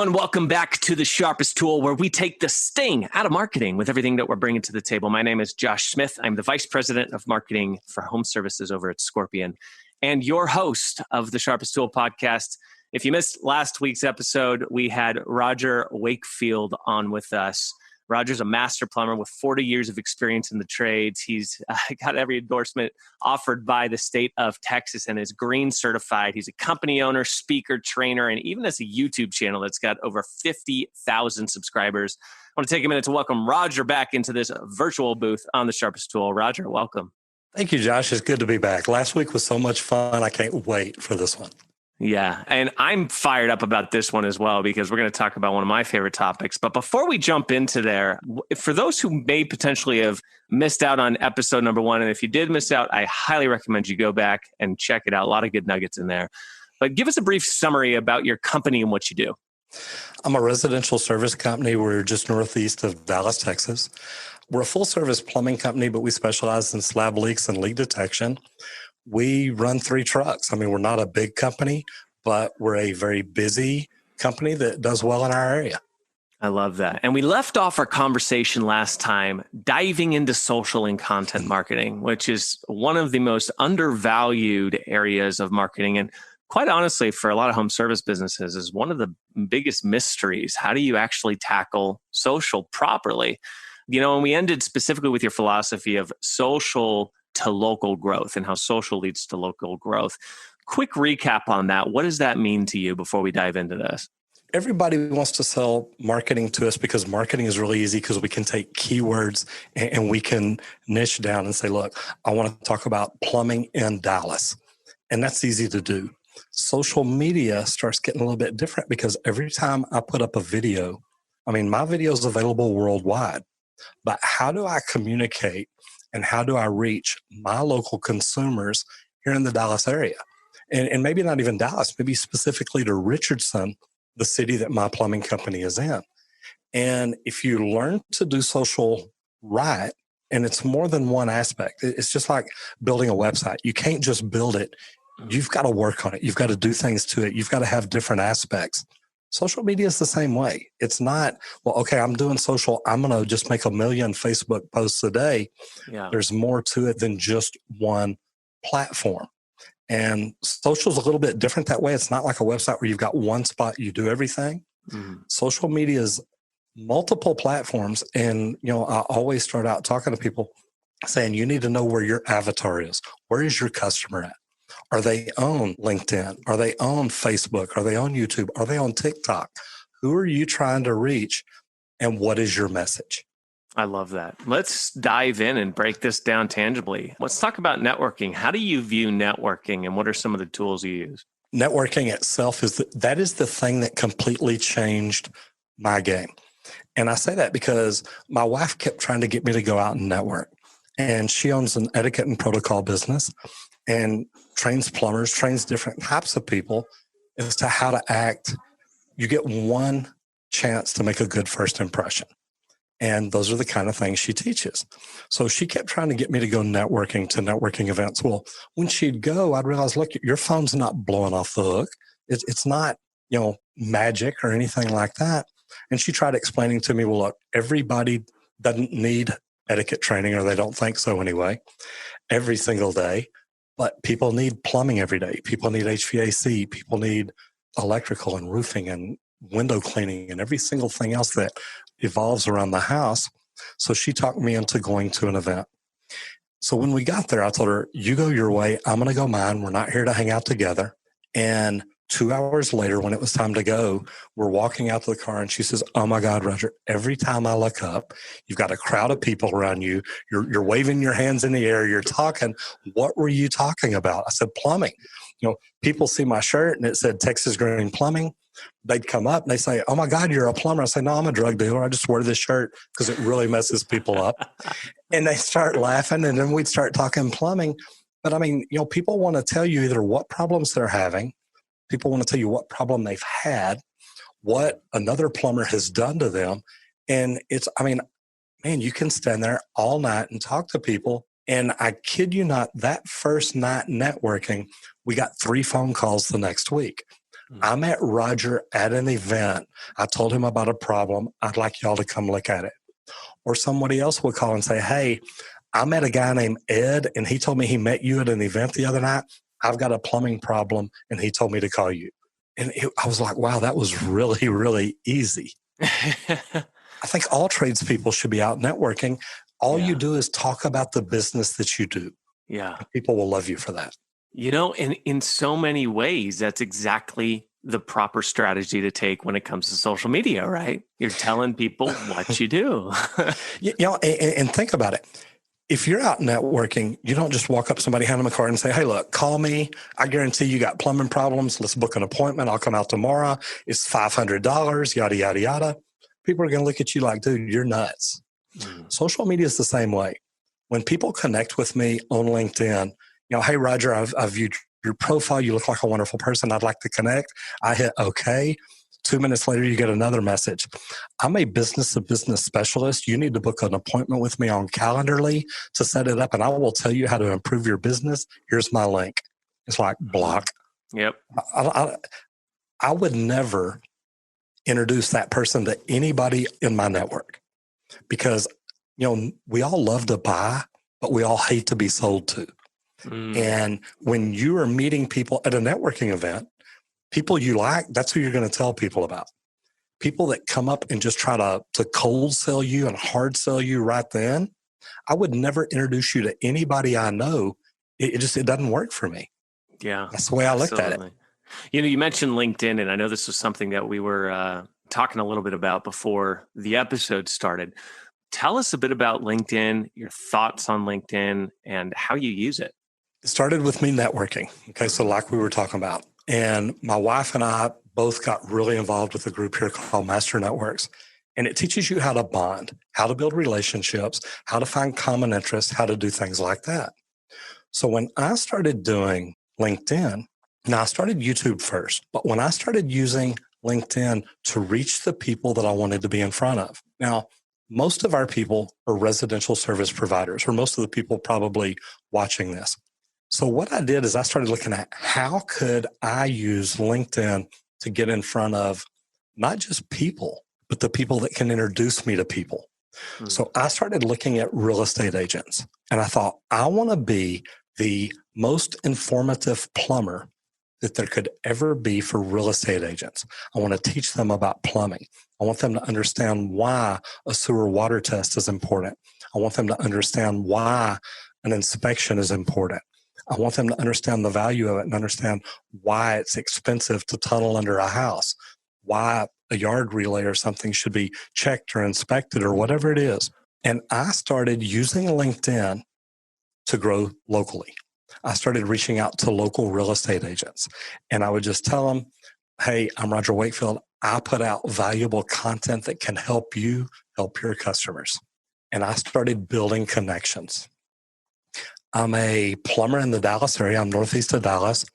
everyone. Welcome back to the Sharpest Tool, where we take the sting out of marketing with everything that we're bringing to the table. My name is Josh Smith. I'm the Vice President of Marketing for Home Services over at Scorpion and your host of the Sharpest Tool podcast. If you missed last week's episode, we had Roger Wakefield on with us. Roger's a master plumber with 40 years of experience in the trades. He's got every endorsement offered by the state of Texas and is green certified. He's a company owner, speaker, trainer, and even has a YouTube channel that's got over 50,000 subscribers. I want to take a minute to welcome Roger back into this virtual booth on the Sharpest Tool. Roger, welcome. Thank you, Josh. It's good to be back. Last week was so much fun. I can't wait for this one. Yeah, and I'm fired up about this one as well because we're going to talk about one of my favorite topics. But before we jump into there, for those who may potentially have missed out on episode number 1, and if you did miss out, I highly recommend you go back and check it out. A lot of good nuggets in there. But give us a brief summary about your company and what you do. I'm a residential service company. We're just northeast of Dallas, Texas. We're a full-service plumbing company, but we specialize in slab leaks and leak detection. We run 3 trucks. I mean, we're not a big company, but we're a very busy company that does well in our area. I love that. And we left off our conversation last time diving into social and content marketing, which is one of the most undervalued areas of marketing. And quite honestly, for a lot of home service businesses, is one of the biggest mysteries. How do you actually tackle social properly? You know, and we ended specifically with your philosophy of social to local growth and how social leads to local growth. Quick recap on that. What does that mean to you before we dive into this? Everybody wants to sell marketing to us because marketing is really easy because we can take keywords and we can niche down and say, look, I want to talk about plumbing in Dallas. And that's easy to do. Social media starts getting a little bit different because every time I put up a video, I mean, my video is available worldwide, but how do I communicate and how do I reach my local consumers here in the Dallas area? And maybe not even Dallas, maybe specifically to Richardson, the city that my plumbing company is in. And if you learn to do social right, and it's more than one aspect, it's just like building a website. You can't just build it. You've got to work on it. You've got to do things to it. You've got to have different aspects. Social media is the same way. It's not, well, okay, I'm doing social. I'm going to just make 1 million Facebook posts a day. Yeah. There's more to it than just one platform. And social is a little bit different that way. It's not like a website where you've got one spot, you do everything. Social media is multiple platforms. And, you know, I always start out talking to people saying, you need to know where your avatar is. Where is your customer at? Are they on LinkedIn? Are they on Facebook? Are they on YouTube? Are they on TikTok? Who are you trying to reach? And what is your message? I love that. Let's dive in and break this down tangibly. Let's talk about networking. How do you view networking and what are some of the tools you use? Networking itself that is the thing that completely changed my game. And I say that because my wife kept trying to get me to go out and network. And she owns an etiquette and protocol business and trains plumbers, trains different types of people as to how to act. You get one chance to make a good first impression. And those are the kind of things she teaches. So she kept trying to get me to go networking to networking events. Well, when she'd go, I'd realize, look, your phone's not blowing off the hook. It's not, you know, magic or anything like that. And she tried explaining to me, well, look, everybody doesn't need etiquette training, or they don't think so anyway, every single day. But people need plumbing every day. People need HVAC. People need electrical and roofing and window cleaning and every single thing else that evolves around the house. So she talked me into going to an event. So when we got there, I told her, you go your way. I'm going to go mine. We're not here to hang out together. And 2 hours later, when it was time to go, we're walking out to the car and she says, oh my God, Roger, every time I look up, you've got a crowd of people around you. You're waving your hands in the air. You're talking. What were you talking about? I said, plumbing. You know, people see my shirt and it said Texas Green Plumbing. They'd come up and they say, oh my God, you're a plumber. I say, no, I'm a drug dealer. I just wear this shirt because it really messes people up. And they start laughing and then we'd start talking plumbing. But I mean, you know, people want to tell you either what problems they're having. People want to tell you what problem they've had, what another plumber has done to them. And it's, I mean, man, you can stand there all night and talk to people. And I kid you not, that first night networking, we got 3 phone calls the next week. I met Roger at an event. I told him about a problem. I'd like y'all to come look at it. Or somebody else would call and say, hey, I met a guy named Ed, and he told me he met you at an event the other night. I've got a plumbing problem, and he told me to call you. And I was like, wow, that was really, really easy. I think all tradespeople should be out networking. All you do is talk about the business that you do. Yeah. People will love you for that. In so many ways, that's exactly the proper strategy to take when it comes to social media, right? You're telling people what you do. And think about it. If you're out networking, you don't just walk up to somebody, hand them a card and say, hey, look, call me. I guarantee you got plumbing problems. Let's book an appointment. I'll come out tomorrow. It's $500, yada, yada, yada. People are going to look at you like, dude, you're nuts. Social media is the same way. When people connect with me on LinkedIn, hey, Roger, I've viewed your profile. You look like a wonderful person. I'd like to connect. I hit okay. 2 minutes later, you get another message. I'm a business-to-business specialist. You need to book an appointment with me on Calendarly to set it up, and I will tell you how to improve your business. Here's my link. It's like block. Yep. I would never introduce that person to anybody in my network because, we all love to buy, but we all hate to be sold to. And when you are meeting people at a networking event, people you like, that's who you're going to tell people about. People that come up and just try to cold sell you and hard sell you right then, I would never introduce you to anybody I know. It doesn't work for me. Yeah. That's the way I looked at it. You mentioned LinkedIn, and I know this was something that we were talking a little bit about before the episode started. Tell us a bit about LinkedIn, your thoughts on LinkedIn, and how you use it. It started with me networking. Okay, so like we were talking about. And my wife and I both got really involved with a group here called Master Networks. And it teaches you how to bond, how to build relationships, how to find common interests, how to do things like that. So when I started doing LinkedIn, now I started YouTube first, but when I started using LinkedIn to reach the people that I wanted to be in front of. Now, most of our people are residential service providers, or most of the people probably watching this. So what I did is I started looking at how could I use LinkedIn to get in front of not just people, but the people that can introduce me to people. So I started looking at real estate agents, and I thought, I want to be the most informative plumber that there could ever be for real estate agents. I want to teach them about plumbing. I want them to understand why a sewer water test is important. I want them to understand why an inspection is important. I want them to understand the value of it and understand why it's expensive to tunnel under a house, why a yard relay or something should be checked or inspected or whatever it is. And I started using LinkedIn to grow locally. I started reaching out to local real estate agents, and I would just tell them, hey, I'm Roger Wakefield. I put out valuable content that can help you help your customers. And I started building connections. I'm a plumber in the Dallas area. I'm northeast of Dallas.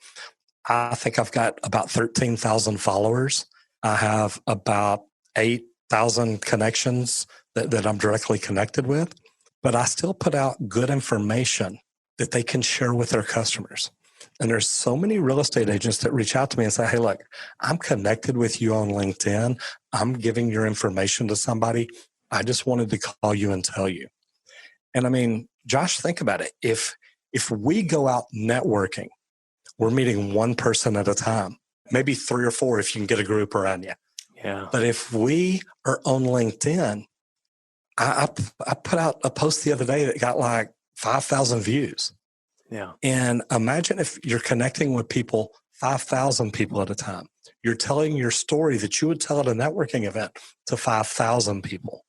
I think I've got about 13,000 followers. I have about 8,000 connections that I'm directly connected with. But I still put out good information that they can share with their customers. And there's so many real estate agents that reach out to me and say, hey, look, I'm connected with you on LinkedIn. I'm giving your information to somebody. I just wanted to call you and tell you. And I mean, Josh, think about it. If we go out networking, we're meeting one person at a time, maybe 3 or 4 if you can get a group around you. Yeah. But if we are on LinkedIn, I put out a post the other day that got like 5,000 views. Yeah. And imagine if you're connecting with people, 5,000 people at a time. You're telling your story that you would tell at a networking event to 5,000 people.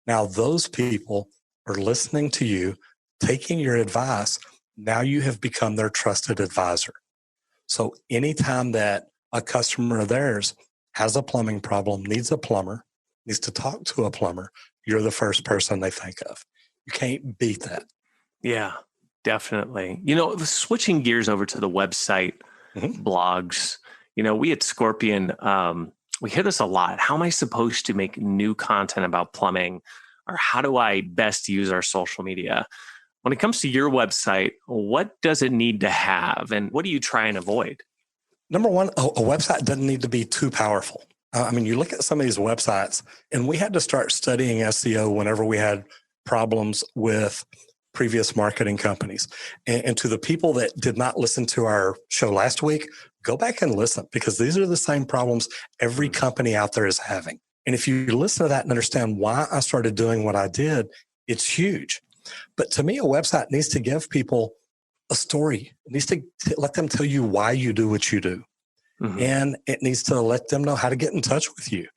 Now, those people are listening to you, taking your advice. Now you have become their trusted advisor. So anytime that a customer of theirs has a plumbing problem, needs a plumber, needs to talk to a plumber, you're the first person they think of. You can't beat that. Yeah, definitely. Switching gears over to the website, blogs, we at Scorpion, we hear this a lot. How am I supposed to make new content about plumbing? Or how do I best use our social media? When it comes to your website, what does it need to have? And what do you try and avoid? Number one, a website doesn't need to be too powerful. I mean, you look at some of these websites, and we had to start studying SEO whenever we had problems with previous marketing companies. And to the people that did not listen to our show last week, go back and listen, because these are the same problems every company out there is having. And if you listen to that and understand why I started doing what I did, it's huge. But to me, a website needs to give people a story. It needs to let them tell you why you do what you do. And it needs to let them know how to get in touch with you.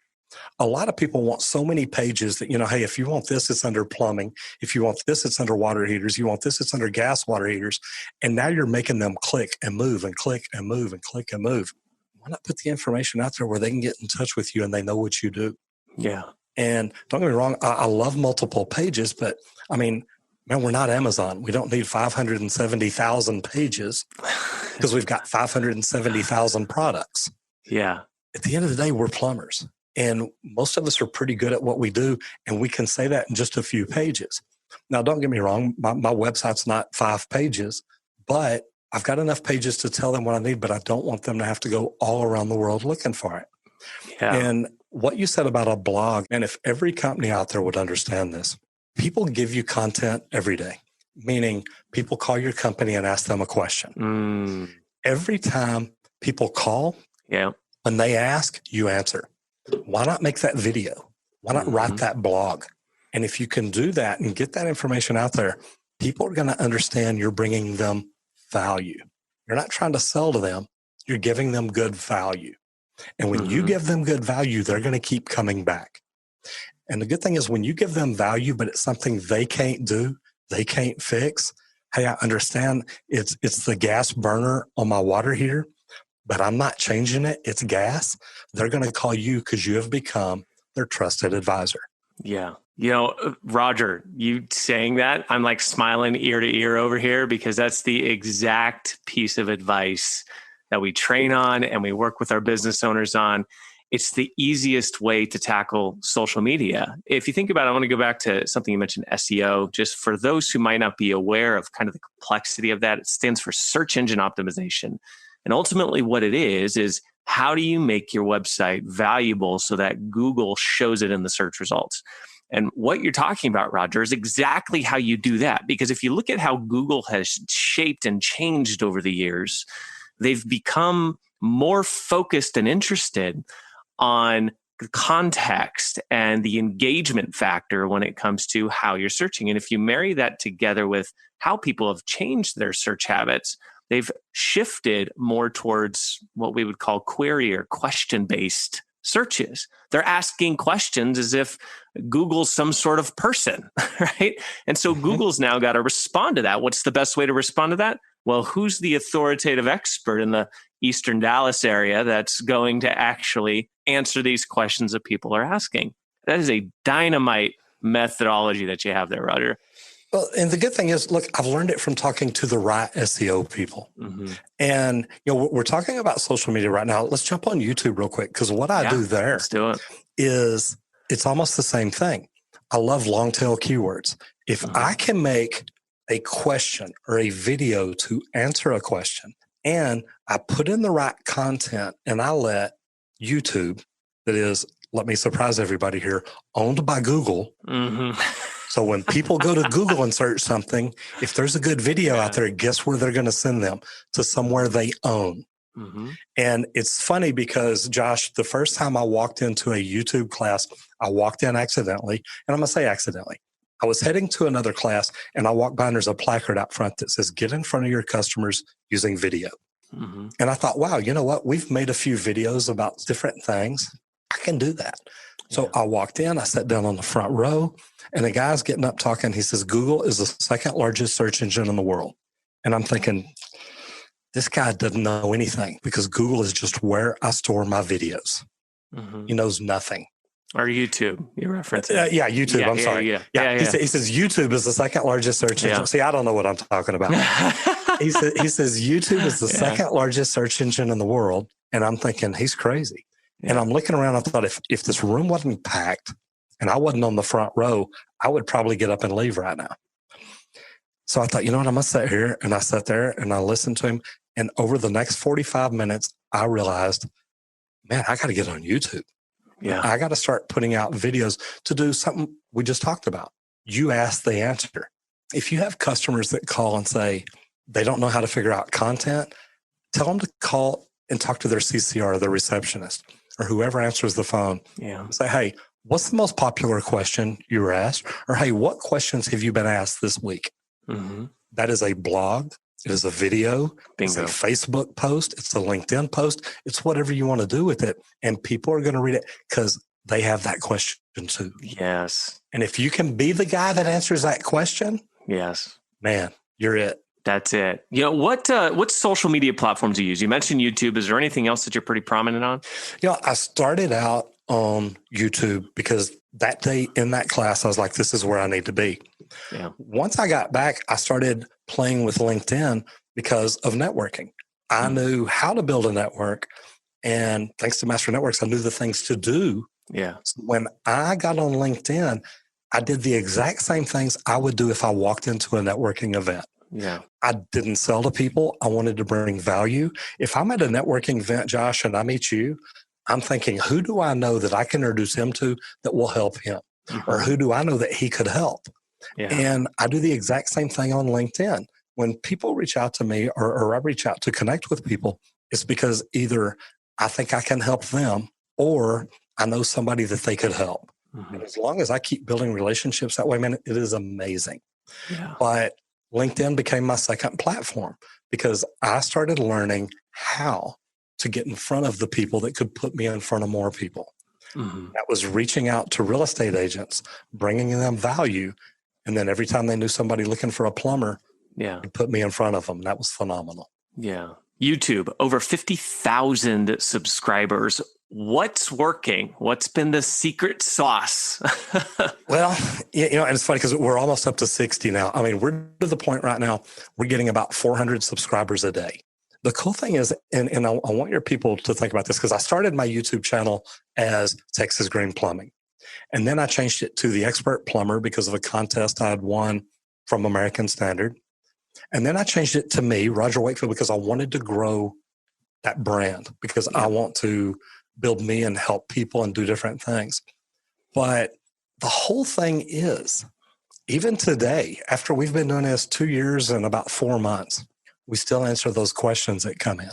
A lot of people want so many pages that, hey, if you want this, it's under plumbing. If you want this, it's under water heaters. You want this, it's under gas water heaters. And now you're making them click and move and click and move and click and move. Why not put the information out there where they can get in touch with you and they know what you do? Yeah. And don't get me wrong, I love multiple pages, but I mean, man, we're not Amazon. We don't need 570,000 pages because we've got 570,000 products. Yeah. At the end of the day, we're plumbers. And most of us are pretty good at what we do. And we can say that in just a few pages. Now, don't get me wrong. My website's not 5 pages, but I've got enough pages to tell them what I need, but I don't want them to have to go all around the world looking for it. Yeah. And what you said about a blog, and if every company out there would understand this, people give you content every day, meaning people call your company and ask them a question. Every time people call, when they ask, you answer. Why not make that video? Why not write that blog? And if you can do that and get that information out there, people are going to understand you're bringing them value. You're not trying to sell to them. You're giving them good value. And when you give them good value, they're going to keep coming back. And the good thing is when you give them value, but it's something they can't do, they can't fix. Hey, I understand it's the gas burner on my water heater, but I'm not changing it. It's gas. They're going to call you because you have become their trusted advisor. Yeah. Roger, you saying that, I'm like smiling ear to ear over here because that's the exact piece of advice that we train on and we work with our business owners on. It's the easiest way to tackle social media. If you think about it, I want to go back to something you mentioned, SEO, just for those who might not be aware of kind of the complexity of that. It stands for search engine optimization. And ultimately what it is how do you make your website valuable so that Google shows it in the search results? And what you're talking about, Roger, is exactly how you do that. Because if you look at how Google has shaped and changed over the years, they've become more focused and interested on the context and the engagement factor when it comes to how you're searching. And if you marry that together with how people have changed their search habits, they've shifted more towards what we would call query or question-based searches. They're asking questions as if Google's some sort of person, right? And so Google's now got to respond to that. What's the best way to respond to that? Well, who's the authoritative expert in the Eastern Dallas area that's going to actually answer these questions that people are asking? That is a dynamite methodology that you have there, Roger. Well, and the good thing is, look, I've learned it from talking to the right SEO people. And, we're talking about social media right now. Let's jump on YouTube real quick, because what I do there is it's almost the same thing. I love long tail keywords. If I can make a question or a video to answer a question, and I put in the right content and I let YouTube, that is, let me surprise everybody here, owned by Google. So when people go to Google and search something, if there's a good video out there, guess where they're going to send them? To somewhere they own. And it's funny because, Josh, the first time I walked into a YouTube class, I walked in accidentally, and I'm going to say accidentally. I was heading to another class, and I walked by, and there's a placard out front that says, "Get in front of your customers using video." And I thought, wow, you know what? We've made a few videos about different things. I can do that. So I walked in, I sat down on the front row, and the guy's getting up talking. He says, Google is the second largest search engine in the world. And I'm thinking, this guy doesn't know anything, because Google is just where I store my videos. He knows nothing. Or YouTube, you're referencing. Yeah, YouTube. I'm sorry. He says YouTube is the second largest search engine. See, I don't know what I'm talking about. He says YouTube is the second largest search engine in the world. And I'm thinking, he's crazy. And I'm looking around. I thought, if this room wasn't packed and I wasn't on the front row, I would probably get up and leave right now. So I thought, you know what? I'm going to sit here. And I sat there and I listened to him. And over the next 45 minutes, I realized, man, I got to get on YouTube. Yeah. I got to start putting out videos to do something we just talked about. You ask, they answer. If you have customers that call and say they don't know how to figure out content, tell them to call and talk to their CCR, their receptionist, or whoever answers the phone. Yeah. Say, hey, what's the most popular question you were asked? Or, hey, what questions have you been asked this week? Mm-hmm. That is a blog. It is a video. Bingo. It's a Facebook post. It's a LinkedIn post. It's whatever you want to do with it. And people are going to read it because they have that question too. Yes. And if you can be the guy that answers that question, yes, man, you're it. That's it. You know, what social media platforms do you use? You mentioned YouTube. Is there anything else that you're pretty prominent on? I started out on YouTube because that day in that class, I was like, this is where I need to be. Yeah. Once I got back, I started playing with LinkedIn because of networking. I knew how to build a network. And thanks to Master Networks, I knew the things to do. Yeah. So when I got on LinkedIn, I did the exact same things I would do if I walked into a networking event. Yeah. I didn't sell to people. I wanted to bring value. If I'm at a networking event, Josh, and I meet you, I'm thinking, who do I know that I can introduce him to that will help him? Mm-hmm. Or who do I know that he could help? Yeah. And I do the exact same thing on LinkedIn. When people reach out to me or I reach out to connect with people, it's because either I think I can help them or I know somebody that they could help. Mm-hmm. And as long as I keep building relationships that way, man, it is amazing. Yeah. But LinkedIn became my second platform because I started learning how to get in front of the people that could put me in front of more people. Mm-hmm. That was reaching out to real estate agents, bringing them value. And then every time they knew somebody looking for a plumber, they'd put me in front of them. That was phenomenal. Yeah. YouTube, over 50,000 subscribers. What's working? What's been the secret sauce? Well, and it's funny because we're almost up to 60 now. I mean, we're to the point right now, we're getting about 400 subscribers a day. The cool thing is, and I want your people to think about this because I started my YouTube channel as Texas Green Plumbing. And then I changed it to the Expert Plumber because of a contest I had won from American Standard. And then I changed it to me, Roger Wakefield, because I wanted to grow that brand because I want to build me and help people and do different things. But the whole thing is, even today, after we've been doing this 2 years and about 4 months, we still answer those questions that come in.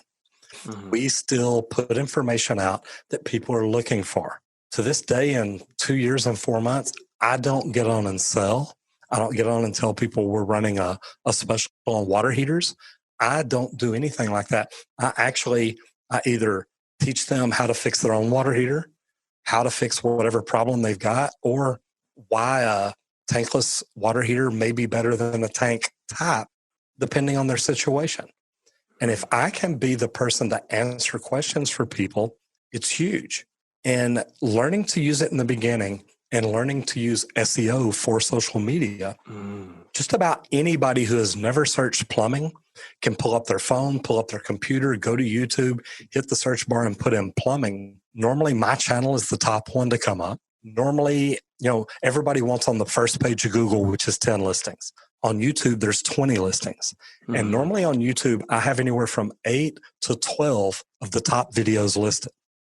Mm-hmm. We still put information out that people are looking for. To this day, in 2 years and 4 months, I don't get on and sell. I don't get on and tell people we're running a special on water heaters. I don't do anything like that. I either teach them how to fix their own water heater, how to fix whatever problem they've got, or why a tankless water heater may be better than a tank type, depending on their situation. And if I can be the person to answer questions for people, it's huge. And learning to use it in the beginning and learning to use SEO for social media, just about anybody who has never searched plumbing can pull up their phone, pull up their computer, go to YouTube, hit the search bar and put in plumbing. Normally, my channel is the top one to come up. Normally, everybody wants on the first page of Google, which is 10 listings. On YouTube, there's 20 listings. Mm-hmm. And normally on YouTube, I have anywhere from 8 to 12 of the top videos listed.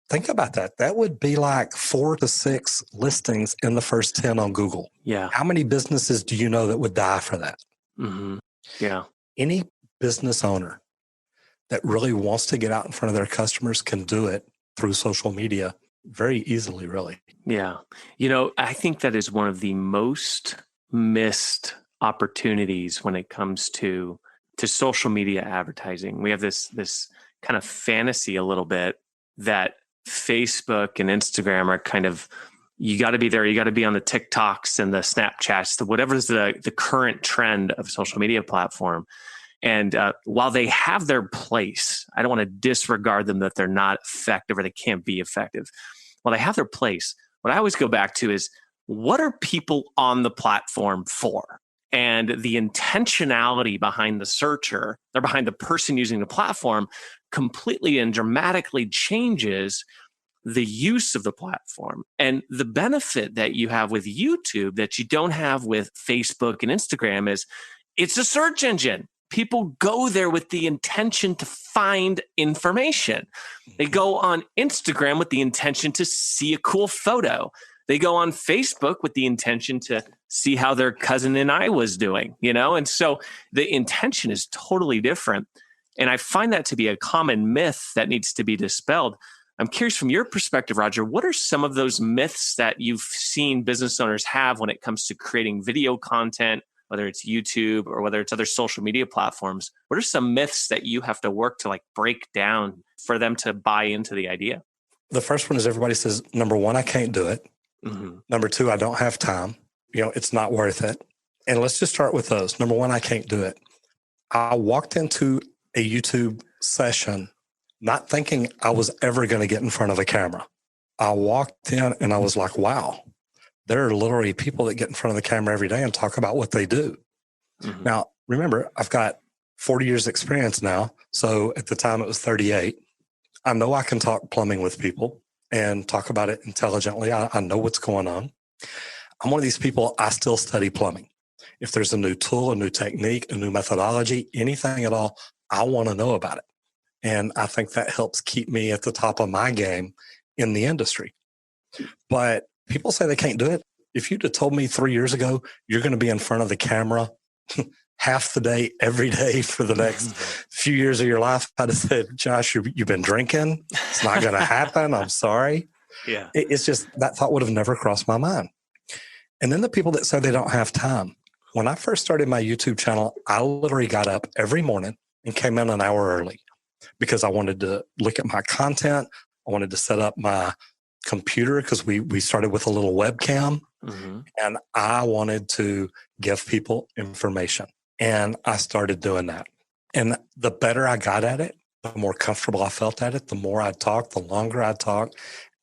Think about that. That would be like 4 to 6 listings in the first 10 on Google. Yeah. How many businesses do you know that would die for that? Mm-hmm. Yeah. Any business owner that really wants to get out in front of their customers can do it through social media very easily, really. Yeah. I think that is one of the most missed opportunities when it comes to social media advertising. We have this kind of fantasy a little bit that Facebook and Instagram are kind of, you got to be there. You got to be on the TikToks and the Snapchats, whatever's the current trend of social media platform. And while they have their place, I don't want to disregard them that they're not effective or they can't be effective. While they have their place, what I always go back to is, what are people on the platform for? And the intentionality behind the searcher or behind the person using the platform completely and dramatically changes the use of the platform. And the benefit that you have with YouTube that you don't have with Facebook and Instagram is it's a search engine. people go there with the intention to find information. They go on Instagram with the intention to see a cool photo. They go on Facebook with the intention to see how their cousin in Iowa's doing, And so the intention is totally different. And I find that to be a common myth that needs to be dispelled. I'm curious from your perspective, Roger, what are some of those myths that you've seen business owners have when it comes to creating video content, whether it's YouTube or whether it's other social media platforms? What are some myths that you have to work to break down for them to buy into the idea? The first one is everybody says, number one, I can't do it. Mm-hmm. Number two, I don't have time. It's not worth it. And let's just start with those. Number one, I can't do it. I walked into a YouTube session not thinking I was ever going to get in front of a camera. I walked in and I was like, wow, there are literally people that get in front of the camera every day and talk about what they do. Mm-hmm. Now, remember, I've got 40 years experience now. So at the time it was 38. I know I can talk plumbing with people and talk about it intelligently. I know what's going on. I'm one of these people, I still study plumbing. If there's a new tool, a new technique, a new methodology, anything at all, I want to know about it. And I think that helps keep me at the top of my game in the industry. But people say they can't do it. If you'd have told me 3 years ago, you're going to be in front of the camera half the day, every day for the next few years of your life, I'd have said, Josh, you've been drinking. It's not going to happen. I'm sorry. Yeah. It's just that thought would have never crossed my mind. And then the people that say they don't have time. When I first started my YouTube channel, I literally got up every morning and came in an hour early because I wanted to look at my content. I wanted to set up my computer because we started with a little webcam, and I wanted to give people information. And I started doing that. And the better I got at it, the more comfortable I felt at it, the more I'd talk, the longer I'd talk.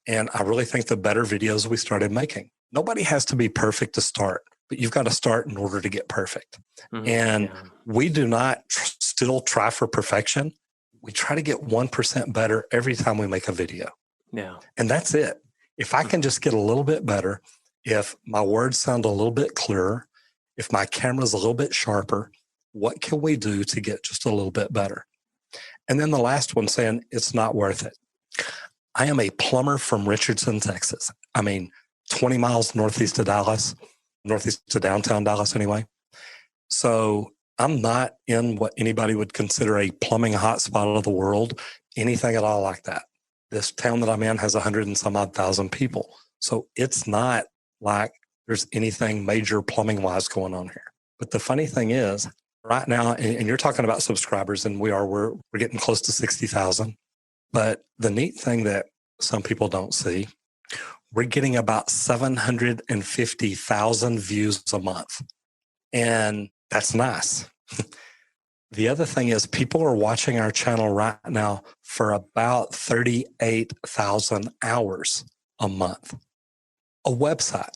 And I really think the better videos we started making. Nobody has to be perfect to start, but you've got to start in order to get perfect. And we do not still try for perfection. We try to get 1% better every time we make a video. Yeah. And that's it. If I can just get a little bit better, if my words sound a little bit clearer, if my camera's a little bit sharper, what can we do to get just a little bit better? And then the last one saying it's not worth it. I am a plumber from Richardson, Texas. 20 miles northeast of Dallas, northeast of downtown Dallas anyway. So I'm not in what anybody would consider a plumbing hotspot of the world, anything at all like that. This town that I'm in has 100 and some odd thousand people. So it's not like there's anything major plumbing wise going on here. But the funny thing is right now, and you're talking about subscribers, and we're getting close to 60,000. But the neat thing that some people don't see, we're getting about 750,000 views a month. And that's nice. The other thing is people are watching our channel right now for about 38,000 hours a month. A website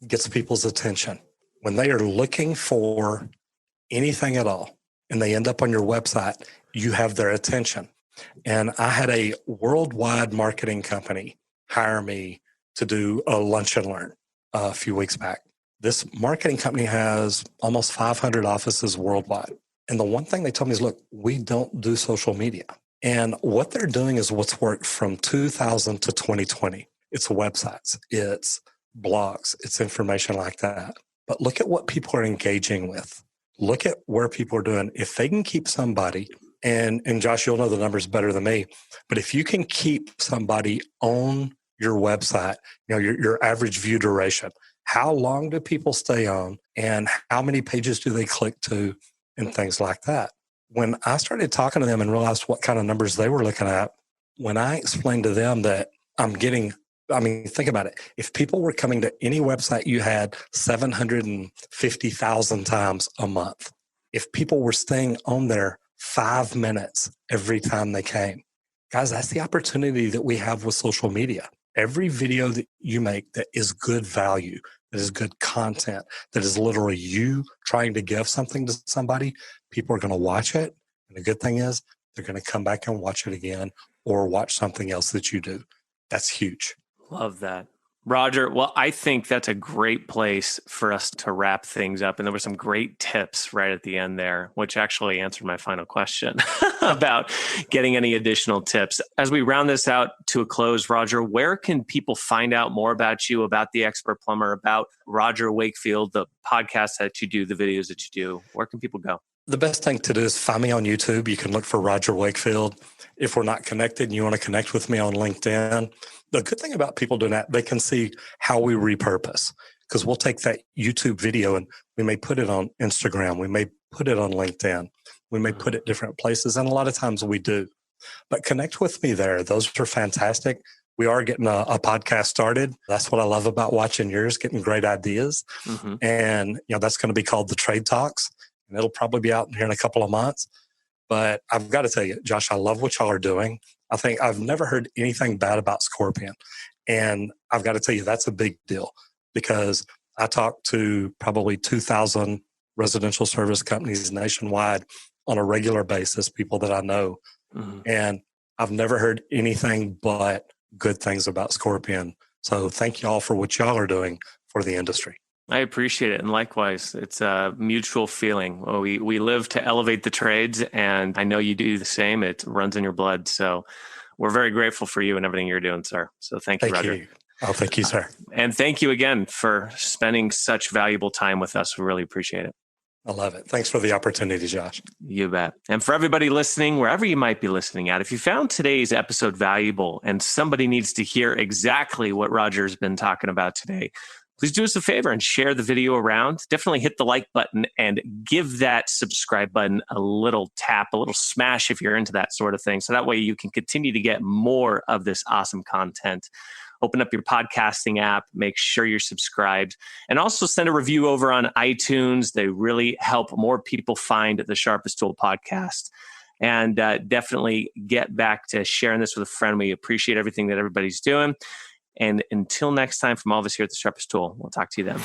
gets people's attention. When they are looking for anything at all and they end up on your website, you have their attention. And I had a worldwide marketing company hire me to do a lunch and learn a few weeks back. This marketing company has almost 500 offices worldwide. And the one thing they told me is, look, we don't do social media. And what they're doing is what's worked from 2000 to 2020. It's websites, it's blogs, it's information like that. But look at what people are engaging with. Look at where people are doing. If they can keep somebody, and Josh, you'll know the numbers better than me, but if you can keep somebody on your website, your average view duration, how long do people stay on and how many pages do they click to and things like that. When I started talking to them and realized what kind of numbers they were looking at, when I explained to them that think about it. If people were coming to any website you had 750,000 times a month, if people were staying on there 5 minutes every time they came, guys, that's the opportunity that we have with social media. Every video that you make that is good value, that is good content, that is literally you trying to give something to somebody, people are going to watch it. And the good thing is they're going to come back and watch it again or watch something else that you do. That's huge. Love that. Roger, well, I think that's a great place for us to wrap things up. And there were some great tips right at the end there, which actually answered my final question about getting any additional tips. As we round this out to a close, Roger, where can people find out more about you, about the Expert Plumber, about Roger Wakefield, the podcast that you do, the videos that you do? Where can people go? The best thing to do is find me on YouTube. You can look for Roger Wakefield. If we're not connected and you want to connect with me on LinkedIn, the good thing about people doing that, they can see how we repurpose, because we'll take that YouTube video and we may put it on Instagram. We may put it on LinkedIn. We may put it different places. And a lot of times we do. But connect with me there. Those are fantastic. We are getting a podcast started. That's what I love about watching yours, getting great ideas. And that's going to be called The Trade Talks. And it'll probably be out here in a couple of months. But I've got to tell you, Josh, I love what y'all are doing. I think I've never heard anything bad about Scorpion. And I've got to tell you, that's a big deal, because I talk to probably 2,000 residential service companies nationwide on a regular basis, people that I know. And I've never heard anything but good things about Scorpion. So thank you all for what y'all are doing for the industry. I appreciate it. And likewise, it's a mutual feeling. Well, we live to elevate the trades, and I know you do the same. It runs in your blood. So we're very grateful for you and everything you're doing, sir. So thank you, Roger. Oh, thank you, sir. And thank you again for spending such valuable time with us. We really appreciate it. I love it. Thanks for the opportunity, Josh. You bet. And for everybody listening, wherever you might be listening at, if you found today's episode valuable and somebody needs to hear exactly what Roger's been talking about today, please do us a favor and share the video around. Definitely hit the like button and give that subscribe button a little tap, a little smash if you're into that sort of thing. So that way you can continue to get more of this awesome content. Open up your podcasting app, make sure you're subscribed, and also send a review over on iTunes. They really help more people find the Sharpest Tool podcast. And definitely get back to sharing this with a friend. We appreciate everything that everybody's doing. And until next time, from all of us here at the Sharpest Tool, we'll talk to you then.